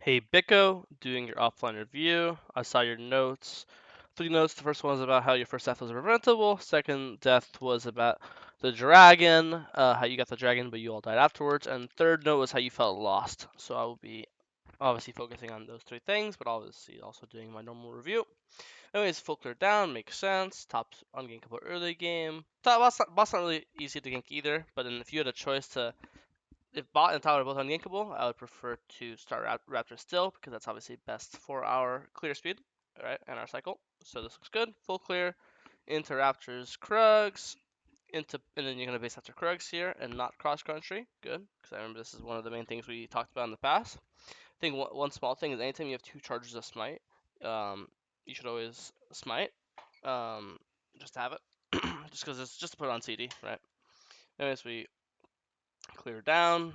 Hey Bicco, doing your offline review. I saw your notes. 3 notes. The first one was about how your first death was preventable. Second death was about the dragon, how you got the dragon but you all died afterwards. And third note was how you felt lost. So I will be obviously focusing on those 3 things, but obviously also doing my normal review. Anyways, full clear down, makes sense. Top ungankable early game. Boss not really easy to gank either, but then if you had a choice to if bot and tower are both ungankable, I would prefer to start Raptor still because that's obviously best for our clear speed, right, and our cycle. So this looks good. Full clear into Raptors Krugs, and then you're gonna base after Krugs here and not cross country. Good, because I remember this is one of the main things we talked about in the past. I think one small thing is anytime you have 2 charges of smite, um, you should always smite, um, just to have it, just because it's just to put on CD, right? Anyways, we clear down.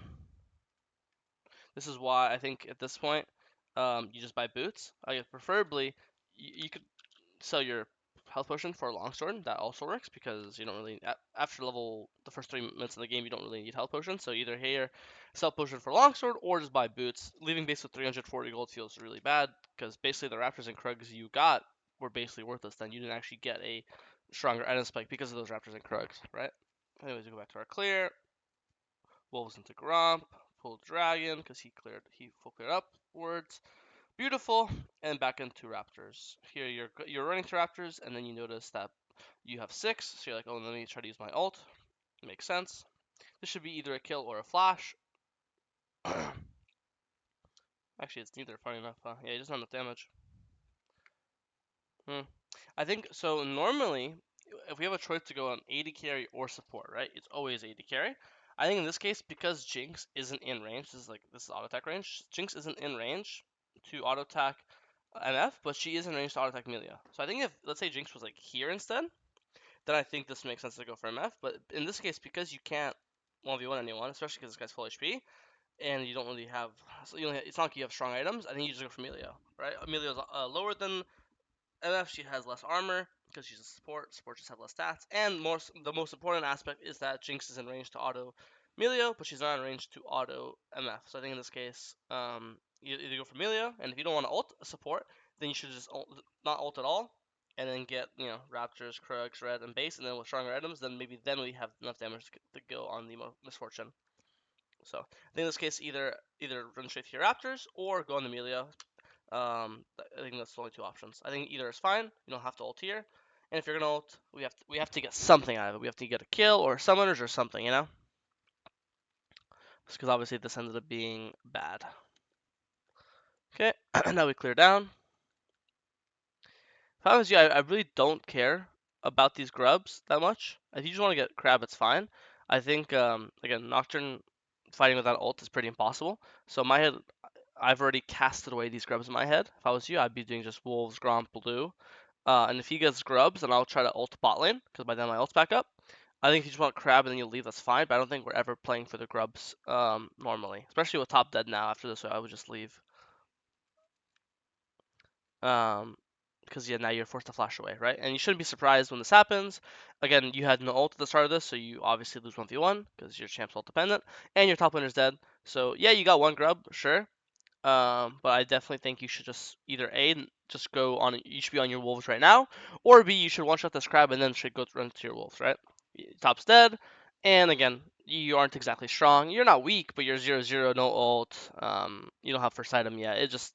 This is why I think at this point, you just buy boots. I guess preferably you could sell your health potion for a longsword. That also works because you don't really after the first 3 minutes of the game you don't really need health potion. So either here sell potion for longsword or just buy boots. Leaving base with 340 gold feels really bad because basically the raptors and krugs you got were basically worthless. Then you didn't actually get a stronger item spike because of those raptors and krugs, right? Anyways, we go back to our clear. Wolves into Gromp, pull Dragon because he full cleared upwards. Beautiful, and back into Raptors. Here you're running to Raptors, and then you notice that you have 6, so you're like, oh, let me try to use my ult. Makes sense. This should be either a kill or a flash. Actually, it's neither. Funny enough, huh? Yeah, he doesn't have enough damage. I think so. Normally, if we have a choice to go on AD carry or support, right? It's always AD carry. I think in this case, because Jinx isn't in range, this is auto attack range. Jinx isn't in range to auto attack MF, but she is in range to auto attack Amelia. So I think if let's say Jinx was like here instead, then I think this makes sense to go for MF. But in this case, because you can't 1v1 anyone, especially because this guy's full HP, and you don't really have, so it's not like you have strong items. I think you just go for Amelia, right? Amelia's lower than MF. She has less armor because she's a support. Support just have less stats. And the most important aspect is that Jinx is in range to auto Melio, but she's not in range to auto MF. So I think in this case, you either go for Melio, and if you don't want to ult support, then you should just not ult at all, and then get Raptors, Krugs, Red, and base, and then with stronger items, then maybe then we have enough damage to go on the Misfortune. So I think in this case, either run straight to your Raptors or go on the Melio. I think that's the only 2 options. I think either is fine. You don't have to ult here, and if you're gonna ult, we have to get something out of it. We have to get a kill or summoners or something, because obviously this ended up being bad. Okay, now we clear down. If I was you, I really don't care about these grubs that much. If you just want to get crab, it's fine. I think again, Nocturne fighting without ult is pretty impossible. So in my head, I've already casted away these grubs in my head. If I was you, I'd be doing just wolves, Gromp, blue. And if he gets grubs, then I'll try to ult bot lane, because by then my ult's back up. I think if you just want crab and then you leave, that's fine, but I don't think we're ever playing for the grubs normally. Especially with top dead now, after this, so I would just leave. Because yeah, now you're forced to flash away, right? And you shouldn't be surprised when this happens. Again, you had no ult at the start of this, so you obviously lose 1v1, because your champ's ult dependent, and your top laner's dead. So yeah, you got 1 grub, sure. But I definitely think you should just either A, just go on, you should be on your wolves right now, or B, you should one-shot this crab and then should go run to your wolves, right? Top's dead, and again, you aren't exactly strong. You're not weak, but you're 0-0, no ult. You don't have first item yet. It just,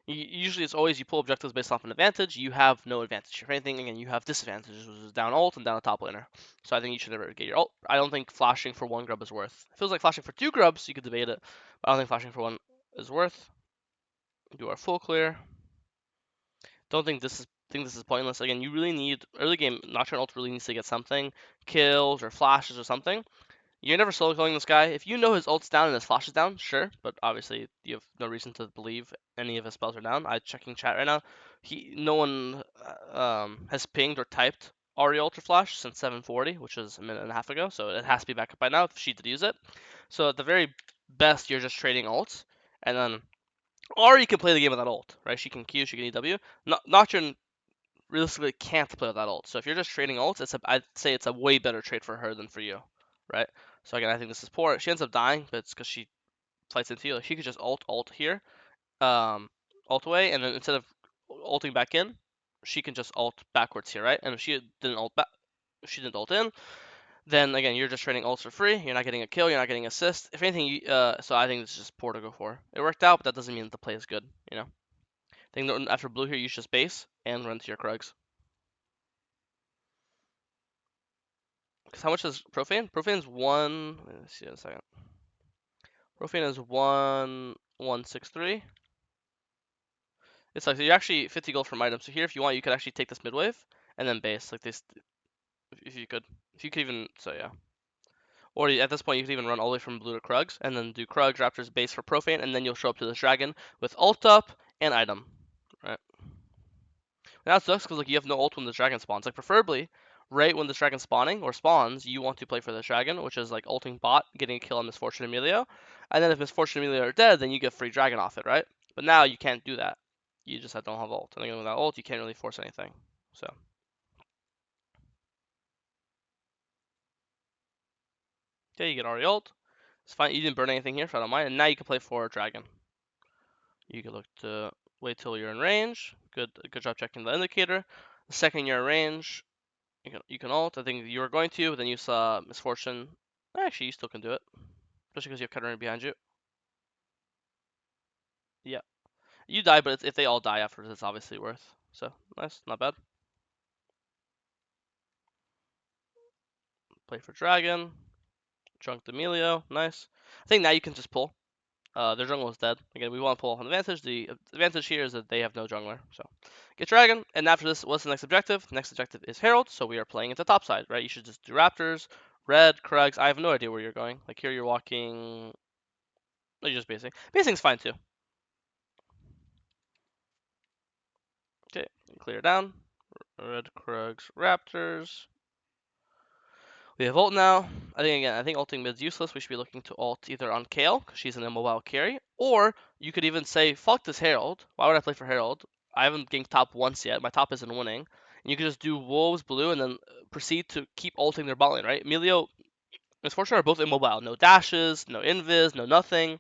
usually it's always you pull objectives based off an advantage. You have no advantage. If anything, again, you have disadvantages, which is down ult and down a top laner. So I think you should never get your ult. I don't think flashing for 1 grub is worth. It feels like flashing for 2 grubs, you could debate it, but I don't think flashing for 1 is worth. Do our full clear. Don't think this is pointless. Again, you really need early game. Nocturne ult really needs to get something, kills or flashes or something. You're never solo killing this guy. If you know his ult's down and his flash is down, sure, but obviously you have no reason to believe any of his spells are down. I'm checking chat right now. No one has pinged or typed Ari ult or flash since 7:40, which is a minute and a half ago. So it has to be back up by now if she did use it. So at the very best, you're just trading ults, and then Ari can play the game without ult, right? She can Q, she can EW. Nocturne realistically can't play without ult. So if you're just trading ults, I'd say it's a way better trade for her than for you, right? So again, I think this is poor. She ends up dying, but it's because she fights into you. Like she could just ult here, ult away, and then instead of ulting back in, she can just ult backwards here, right? And if she didn't ult back, if she didn't ult in, then again you're just trading ults for free. You're not getting a kill. You're not getting assist. If anything, so I think this is just poor to go for. It worked out, but that doesn't mean that the play is good. You know. I think that after blue here, you should just base and run to your Krugs. Because how much is Profane? Profane's one. Let me see in a second. Profane is 163. It's like so you're actually 50 gold from items. So here, if you want, you could actually take this mid wave and then base like this, if you could. If you could even, so yeah. Or at this point, you could even run all the way from blue to Krugs and then do Krugs, Raptors, base for Profane, and then you'll show up to this dragon with ult up and item. Right. Now it sucks because like you have no ult when the dragon spawns. Like preferably, right when the dragon's spawning or spawns, you want to play for the dragon, which is like ulting bot, getting a kill on Misfortune Emilio, and then if Misfortune Emilio are dead, then you get free dragon off it, right? But now you can't do that. You just don't have ult, and again without ult, you can't really force anything. So okay, you get Ahri ult. It's fine. You didn't burn anything here, so I don't mind. And now you can play for dragon. You can look to wait till you're in range. Good job checking the indicator. The second you're in range, you can ult. I think you were going to, but then you saw Misfortune. Actually, you still can do it, especially because you have Katarina behind you. Yeah, you die, but if they all die afterwards, it's obviously worth. So nice, not bad. Play for Dragon. Drunk Demilio, nice. I think now you can just pull. Their jungle is dead. Again, we want to pull off an advantage. The advantage here is that they have no jungler. So get Dragon, and after this, what's the next objective? The next objective is Herald, so we are playing at the top side, right? You should just do Raptors, Red, Krugs. I have no idea where you're going. Like here you're walking. No, you're just basing. Basing's fine too. Okay, clear down. Red, Krugs, Raptors. We have ult now. I think ulting mid's useless. We should be looking to ult either on Kayle, because she's an immobile carry, or you could even say, fuck this Herald. Why would I play for Herald? I haven't ganked top once yet. My top isn't winning. And you could just do Wolves blue and then proceed to keep ulting their bot lane, right? Emilio, Misfortune are both immobile. No dashes, no invis, no nothing.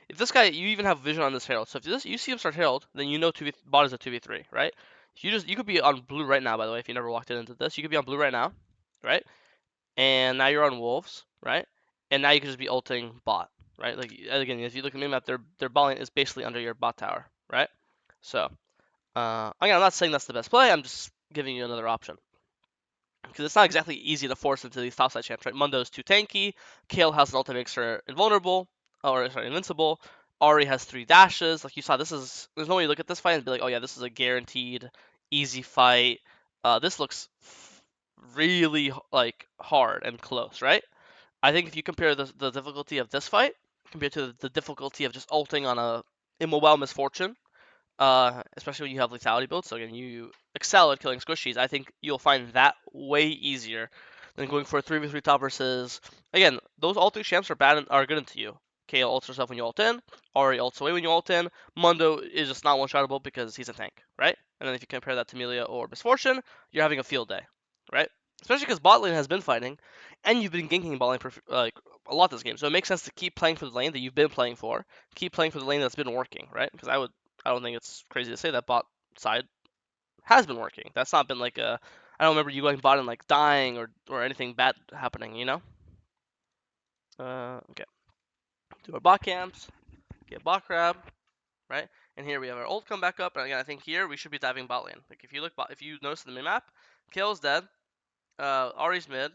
If this guy, you even have vision on this Herald. So if you see him start Herald, then you know bot is a 2v3, right? You could be on blue right now, by the way, if you never walked into this. You could be on blue right now, right? And now you're on wolves, right? And now you can just be ulting bot, right? Like again, if you look at the map, their bot lane is basically under your bot tower, right? So again, I'm not saying that's the best play. I'm just giving you another option because it's not exactly easy to force into these topside champs, right? Mundo's too tanky. Kayle has an ult that makes her invulnerable, or sorry, invincible. Ahri has 3 dashes. Like you saw, there's no way you look at this fight and be like, oh yeah, this is a guaranteed easy fight. This looks really like hard and close, right? I think if you compare the difficulty of this fight compared to the difficulty of just ulting on a immobile misfortune, especially when you have lethality builds, so again you excel at killing squishies, I think you'll find that way easier than going for a 3v3 top versus again, those all three champs are good into you. Kayle ults herself when you ult in, Ahri ults away when you ult in, Mundo is just not one-shottable because he's a tank, right? And then if you compare that to Melia or Misfortune, you're having a field day, right? Especially because bot lane has been fighting, and you've been ganking bot lane like a lot this game, so it makes sense to keep playing for the lane that you've been playing for, keep playing for the lane that's been working, right? Because I don't think it's crazy to say that bot side has been working. That's not been like a I don't remember you going bot and like dying or anything bad happening, you know? Okay. Do our bot camps, get bot crab, right? And here we have our ult come back up, and again I think here we should be diving bot lane. Like if you notice in the minimap, Kayle's dead, Ahri's mid.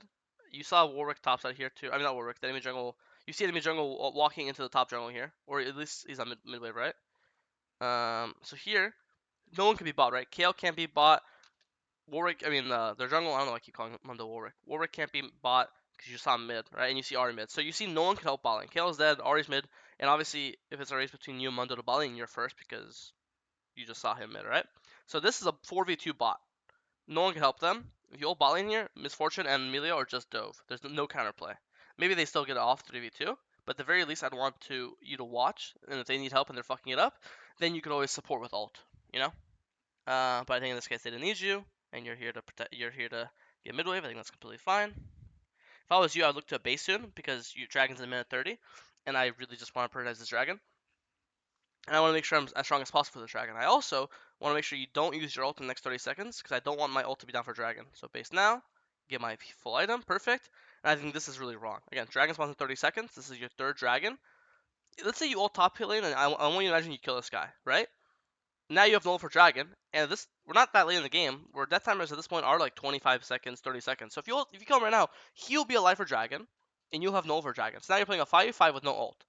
You saw Warwick topside here too. I mean not Warwick, the enemy jungle. You see enemy jungle walking into the top jungle here, or at least he's on mid wave, right? So here no one can be bought, right? Kayle can't be bought. Warwick, I mean, their jungle, I don't know why I keep calling him Mundo Warwick. Warwick can't be bought because you saw him mid, right? And you see Ahri mid. So you see no one can help bot lane. Kayle's dead, Ahri's mid, and obviously if it's a race between you and Mundo to bot lane, you're first because you just saw him mid, right? So this is a 4v2 bot. No one can help them. If you ult bot lane here, Misfortune and Melia are just dove. There's no counterplay. Maybe they still get it off 3v2, but at the very least I'd want you to watch, and if they need help and they're fucking it up, then you can always support with ult, you know? But I think in this case they didn't need you, and you're here to protect. You're here to get mid wave. I think that's completely fine. If I was you, I'd look to a base soon because your dragon's in minute 30, and I really just want to prioritize this dragon. And I want to make sure I'm as strong as possible for the dragon. I also want to make sure you don't use your ult in the next 30 seconds, because I don't want my ult to be down for dragon. So base now, get my full item, perfect. And I think this is really wrong. Again, dragon spawns in 30 seconds. This is your third dragon. Let's say you ult top lane, and I want you to imagine you kill this guy, right? Now you have null for dragon, and this we're not that late in the game. Where death timers at this point are like 25 seconds, 30 seconds. So if you kill him right now, he'll be alive for dragon, and you'll have null for dragon. So now you're playing a 5v5 with no ult.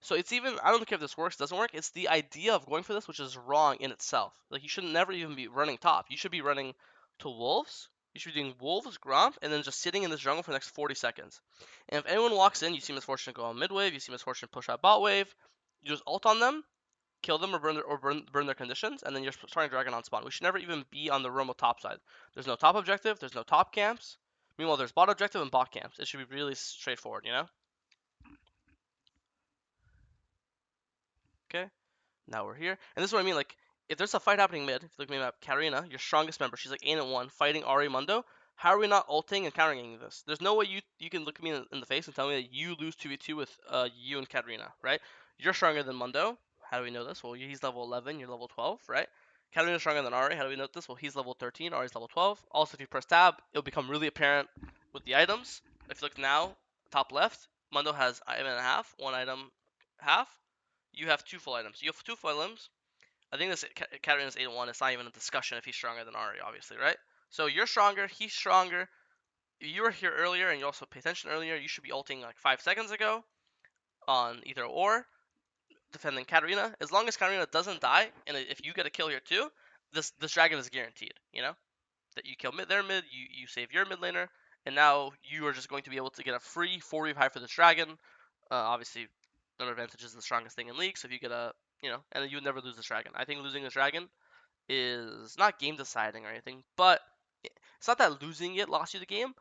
So it's even I don't care if this works, doesn't work. It's the idea of going for this which is wrong in itself. Like you should never even be running top. You should be running to wolves. You should be doing wolves, gromp, and then just sitting in this jungle for the next 40 seconds. And if anyone walks in, you see Misfortune go on mid wave, you see Misfortune push out bot wave, you just ult on them, kill them or burn their conditions, and then you're starting dragon on spawn. We should never even be on the Romo top side. There's no top objective. There's no top camps. Meanwhile, there's bot objective and bot camps. It should be really straightforward, you know? Okay. Now we're here, and this is what I mean. Like, if there's a fight happening mid, if you look at me map, Karina, your strongest member, she's like 8-1, fighting Ari Mundo. How are we not ulting and countering this? There's no way you can look at me in the face and tell me that you lose 2v2 with you and Katarina, right? You're stronger than Mundo. How do we know this? Well, he's level 11, you're level 12, right? Katarina's stronger than Ari. How do we know this? Well, he's level 13, Ari's level 12. Also, if you press tab, it'll become really apparent with the items. If you look now, top left, Mundo has item and a half, one item half. You have two full items. You have two full items. I think this Katarina's 8-1. It's not even a discussion if he's stronger than Ari, obviously, right? So you're stronger, he's stronger. If you were here earlier and you also pay attention earlier, you should be ulting like 5 seconds ago on either or, defending Katarina. As long as Katarina doesn't die, and if you get a kill here too, this dragon is guaranteed, you know? That you kill their mid, you save your mid laner, and now you are just going to be able to get a free 4v5 for this dragon. Obviously, number advantage is the strongest thing in league, so if you get a, and you would never lose this dragon. I think losing this dragon is not game deciding or anything, but it's not that losing it lost you the game,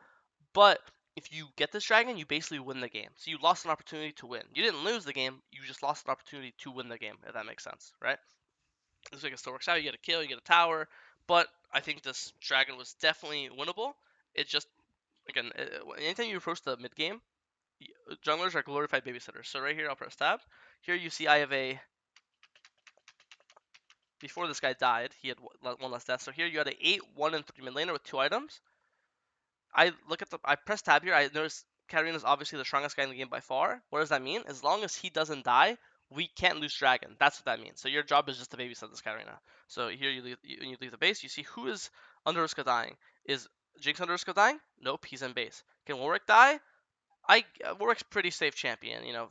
but if you get this dragon, you basically win the game. So you lost an opportunity to win. You didn't lose the game, you just lost an opportunity to win the game, if that makes sense, right? This way it still works out. You get a kill, you get a tower, but I think this dragon was definitely winnable. It just, again, anytime you approach the mid game, junglers are glorified babysitters. So right here, I'll press tab. Here you see I have a before this guy died, he had one less death. So here you had an 8, 1, and 3 mid laner with 2 items. I press tab here. I notice Katarina is obviously the strongest guy in the game by far. What does that mean? As long as he doesn't die, we can't lose dragon. That's what that means. So your job is just to babysit this Katarina. So here when you leave the base, you see who is under risk of dying. Is Jinx under risk of dying? Nope, he's in base. Can Warwick die? Warwick's pretty safe champion. You know,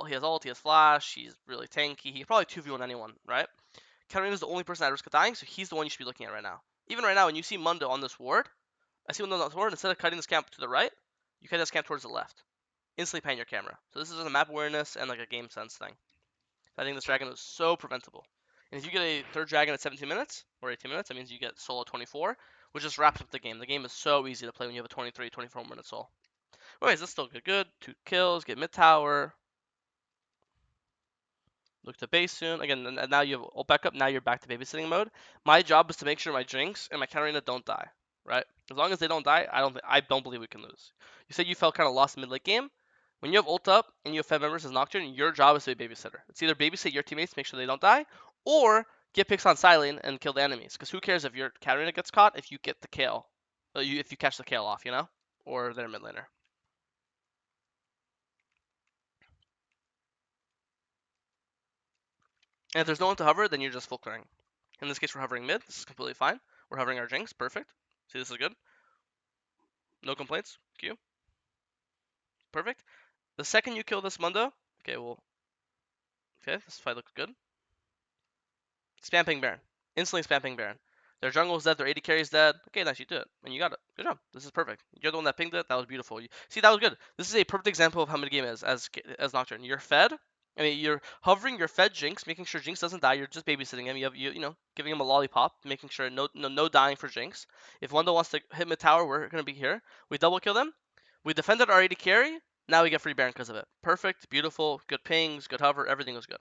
he has ult, he has flash, he's really tanky. He can probably 2v1 anyone, right? Katarina's the only person at risk of dying, so he's the one you should be looking at right now. Even right now, when you see Mundo on this ward, I see Mundo on this ward, instead of cutting this camp to the right, you cut this camp towards the left. Instantly pan your camera. So this is a map awareness and like a game sense thing. I think this dragon is so preventable. And if you get a third dragon at 17 minutes, or 18 minutes, that means you get solo 24, which just wraps up the game. The game is so easy to play when you have a 23, 24 minute soul. Anyways, this still good. 2 kills, get mid tower. Look to base soon. Again, and now you have ult back up. Now you're back to babysitting mode. My job is to make sure my Jinx and my Katarina don't die. Right? As long as they don't die, I don't believe we can lose. You said you felt kind of lost mid late game. When you have ult up and you have Fed members as Nocturne, your job is to be a babysitter. It's either babysit your teammates, make sure they don't die, or get picks on Silene and kill the enemies. Because who cares if your Katarina gets caught if you get the kill, if you catch the kill off, or their mid laner. And if there's no one to hover, then you're just full clearing. In this case, we're hovering mid. This is completely fine. We're hovering our Jinx. Perfect. See, this is good. No complaints. Q. Perfect. The second you kill this Mundo, okay, this fight looks good. Spam ping Baron. Instantly spam ping Baron. Their jungle's dead, their AD carry's dead. Okay, nice, you did it. And you got it. Good job. This is perfect. You're the one that pinged it. That was beautiful. See, that was good. This is a perfect example of how mid game is as Nocturne. You're fed. I mean, you're hovering your fed Jinx, making sure Jinx doesn't die. You're just babysitting him. Giving him a lollipop, making sure no dying for Jinx. If Wanda wants to hit mid tower, we're gonna be here. We double kill them. We defended our AD carry. Now we get free Baron because of it. Perfect, beautiful, good pings, good hover, everything was good.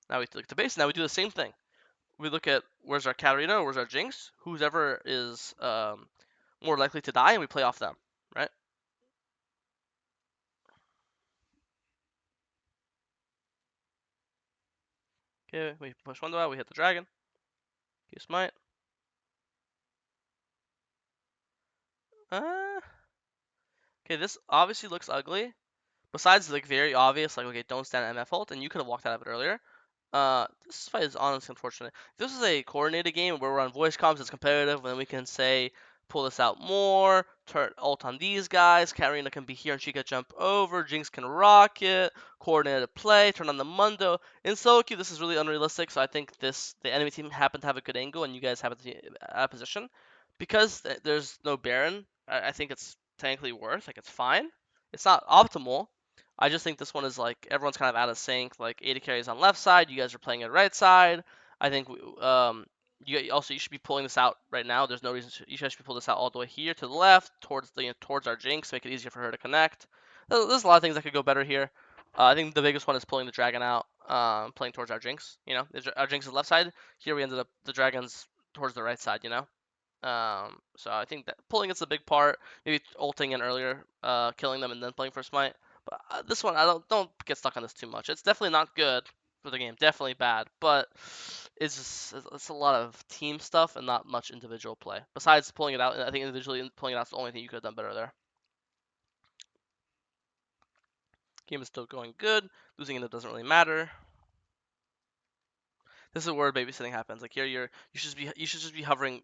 Now we look to base. Now we do the same thing. We look at where's our Katarina, where's our Jinx, whoever is more likely to die, and we play off them, right? Okay, we push one out, we hit the dragon. Q smite. Okay, this obviously looks ugly. Besides, like, very obvious, like, okay, don't stand MF ult, and you could have walked out of it earlier. This fight is honestly unfortunate. If this is a coordinated game where we're on voice comms, it's competitive, then we can say, pull this out more, turn ult on these guys, Katarina can be here and she can jump over, Jinx can rocket, coordinated play, turn on the Mundo. In solo queue, this is really unrealistic, so I think the enemy team happened to have a good angle, and you guys happen to be out of position. Because there's no Baron, I think it's technically worth, like, it's fine. It's not optimal, I just think this one is like everyone's kind of out of sync. Like AD carries on left side, you guys are playing it right side. I think you should be pulling this out right now. There's no reason you should pull this out all the way here to the left towards towards our Jinx, make it easier for her to connect. There's a lot of things that could go better here. I think the biggest one is pulling the dragon out, playing towards our Jinx. You know, our Jinx is left side. Here we ended up the dragon's towards the right side. You know. So I think that pulling is a big part. Maybe ulting in earlier, killing them, and then playing for smite. But this one, I don't get stuck on this too much. It's definitely not good for the game. Definitely bad. But it's a lot of team stuff and not much individual play. Besides pulling it out, I think individually pulling it out is the only thing you could have done better there. Game is still going good. Losing it doesn't really matter. This is where babysitting happens. Like here, you should just be hovering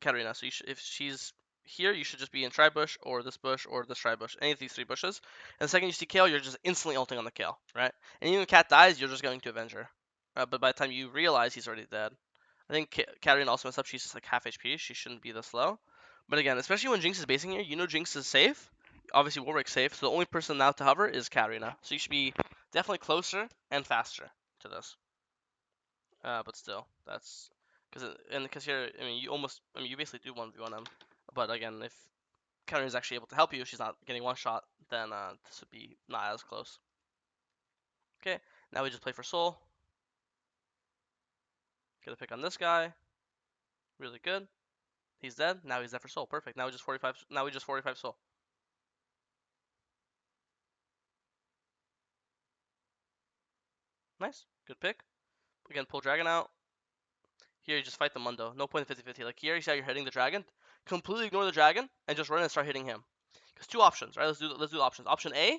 Katarina. So if she's here, you should just be in Tribush or this bush or this Tribush, any of these three bushes. And the second you see Kale, you're just instantly ulting on the Kale, right? And even when Cat dies, you're just going to avenge her. But by the time you realize he's already dead, I think Katarina also messed up. She's just like half HP. She shouldn't be this low. But again, especially when Jinx is basing here, you know Jinx is safe. Obviously, Warwick's safe. So the only person now to hover is Katarina. So you should be definitely closer and faster to this. But still, that's because here, I mean, you basically do 1v1 him. But again, if Counter is actually able to help you, she's not getting one shot, then this would be not as close. Okay, now we just play for soul. Get a pick on this guy. Really good. He's dead. Now he's dead for soul. Perfect. Now we just 45. Now we just 45 soul. Nice. Good pick. Again, pull dragon out. Here you just fight the Mundo. No point in 50-50. Like here, you see how you're hitting the dragon. Completely ignore the dragon and just run and start hitting him. Because two options, right? Let's do the options. Option A,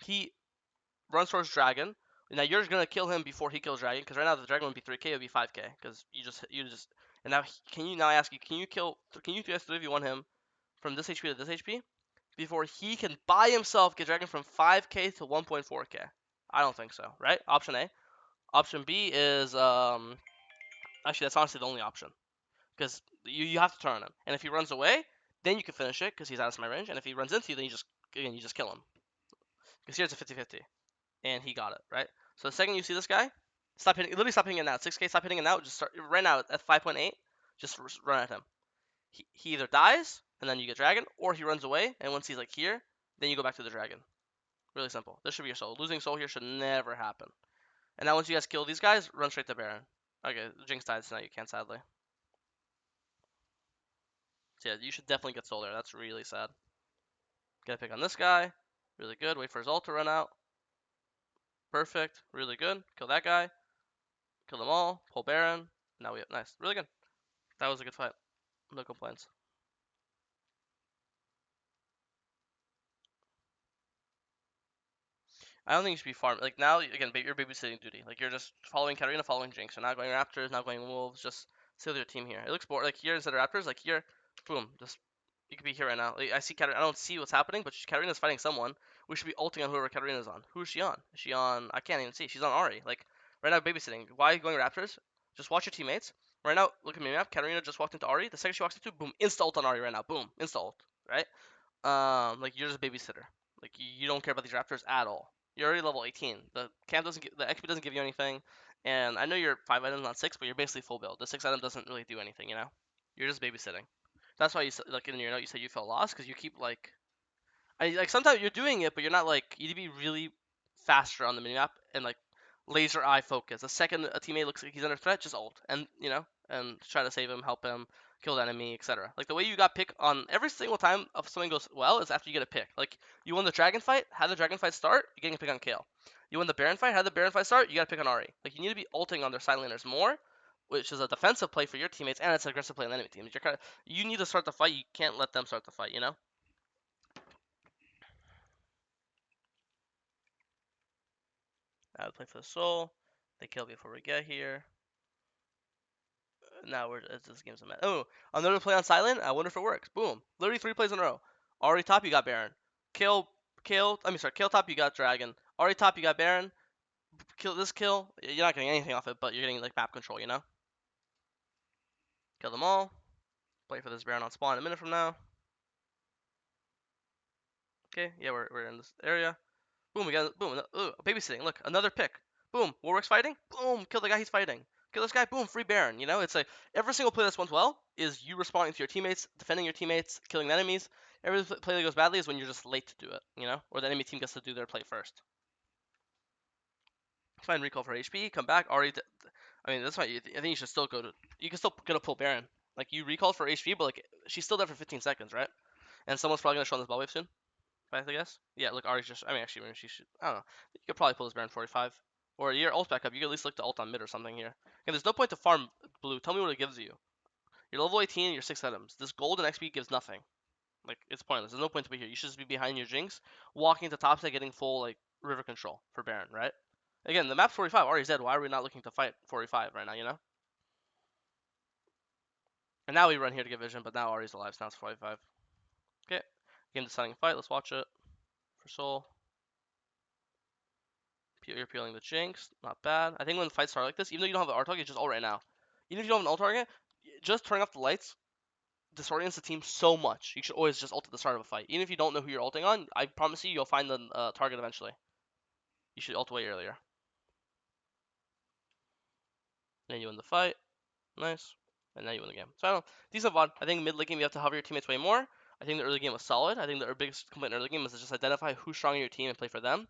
he runs towards dragon. Now you're gonna kill him before he kills dragon, because right now the dragon would be 3k, it would be 5k, because you just. And now can you now ask you, can you guys 3v1 him from this HP to this HP before he can by himself get dragon from 5k to 1.4k? I don't think so, right? Option A. Option B is actually that's honestly the only option, because you have to turn on him, and if he runs away, then you can finish it because he's out of my range, and if he runs into you, then you just kill him, because here's a 50-50. And he got it, right? So the second you see this guy, stop hitting, literally stop hitting it now. 6k, stop hitting it now. Just start right now at 5.8. Just run at him. He either dies and then you get dragon, or he runs away and once he's like here, then you go back to the dragon. Really simple. This should be your soul. Losing soul here should never happen. And now once you guys kill these guys, run straight to Baron. Okay, Jinx died, so now you can't sadly. So yeah, you should definitely get soul there. That's really sad. Get a pick on this guy. Really good. Wait for his ult to run out. Perfect. Really good. Kill that guy. Kill them all. Pull Baron. Now we have nice. Really good. That was a good fight. No complaints. I don't think you should be farming. Like now, again, you're babysitting duty. Like you're just following Katarina, following Jinx. You're not going Raptors, not going Wolves. Just stay with your team here. It looks boring. Like here instead of Raptors, like here, boom. Just you could be here right now. Like, I see Katarina. I don't see what's happening, but Katarina's fighting someone. We should be ulting on whoever Katarina's on. Who is she on? Is she on? I can't even see. She's on Ahri. Like right now, babysitting. Why are you going Raptors? Just watch your teammates. Right now, look at me map. Katarina just walked into Ahri. The second she walks into, boom, insta ult on Ahri right now. Boom, insta ult. Right? Like you're just a babysitter. Like you don't care about these Raptors at all. You're already level 18. The camp doesn't the XP doesn't give you anything, and I know you're 5 items, not 6, but you're basically full build. The 6 item doesn't really do anything, you know. You're just babysitting. That's why you like in your note you said you felt lost because you keep like sometimes you're doing it, but you're not like you need to be really faster on the minimap and like laser eye focus. The second a teammate looks like he's under threat, just ult, and and try to save him, help him, kill the enemy, etc. Like the way you got pick on every single time if something goes well is after you get a pick. Like you won the dragon fight, how the dragon fight start? You're getting a pick on Kayle. You win the Baron fight, how the Baron fight start? You got to pick on Ahri. Like you need to be ulting on their side laners more, which is a defensive play for your teammates, and it's an aggressive play on the enemy team. You need to start the fight. You can't let them start the fight. I would play for the soul. They kill before we get here. Now this game's a mess. Oh, another play on silent. I wonder if it works. Boom! Literally 3 plays in a row. Ahri top, you got Baron. Kill. I mean, sorry. Kill top, you got Dragon. Ahri top, you got Baron. Kill this kill. You're not getting anything off it, but you're getting like map control. Kill them all. Wait for this Baron on spawn a minute from now. Okay, yeah, we're in this area. Boom, we got boom. Ooh, babysitting. Look, another pick. Boom, Warwick's fighting. Boom, kill the guy he's fighting. Kill this guy. Boom, free Baron. It's like every single play that's went well is you responding to your teammates, defending your teammates, killing the enemies. Every play that goes badly is when you're just late to do it. Or the enemy team gets to do their play first. Fine, recall for HP. Come back. Already. I mean, that's why I think you should still go to. You can still get a pull Baron. Like you recall for HP, but like she's still there for 15 seconds, right? And someone's probably gonna show on this ball wave soon. If I have to guess. Yeah, look, Ahri's just. I mean, actually, she should. I don't know. You could probably pull this Baron 45. Or your ult back up. You could at least look to ult on mid or something here. And there's no point to farm blue. Tell me what it gives you. You're level 18 and you're 6 items. This gold and XP gives nothing. Like, it's pointless. There's no point to be here. You should just be behind your Jinx, walking to top side, getting full, like, river control for Baron, right? Again, the map's 45. Ahri's dead. Why are we not looking to fight 45 right now? And now we run here to get vision, but now Ahri's alive, so now it's 45. Okay. Game deciding fight. Let's watch it. For Soul. You're peeling the Jinx. Not bad. I think when the fights start like this, even though you don't have an ult target, just ult right now. Even if you don't have an ult target, just turning off the lights disorients the team so much. You should always just ult at the start of a fight. Even if you don't know who you're ulting on, I promise you'll find the target eventually. You should ult way earlier. Then you win the fight. Nice. And now you win the game. So I don't know. Decent VOD. I think mid late game you have to hover your teammates way more. I think the early game was solid. I think the biggest complaint in early game is to just identify who's strong in your team and play for them.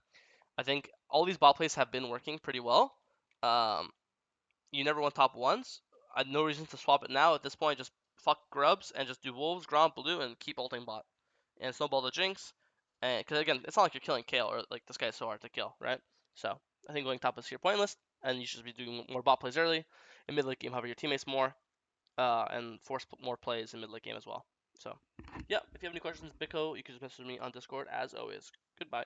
I think all these bot plays have been working pretty well. Um, you never won top ones. I had no reason to swap it now. At this point, just fuck grubs and just do wolves, Gromp, blue, and keep ulting bot and snowball the Jinx. And because again, it's not like you're killing Kayle or like this guy's so hard to kill, right? So I think going top is here pointless, and you should be doing more bot plays early in mid late game, hover your teammates more, and force more plays in mid late game as well. So yeah, if you have any questions, Biko, you can just message me on Discord as always. Goodbye.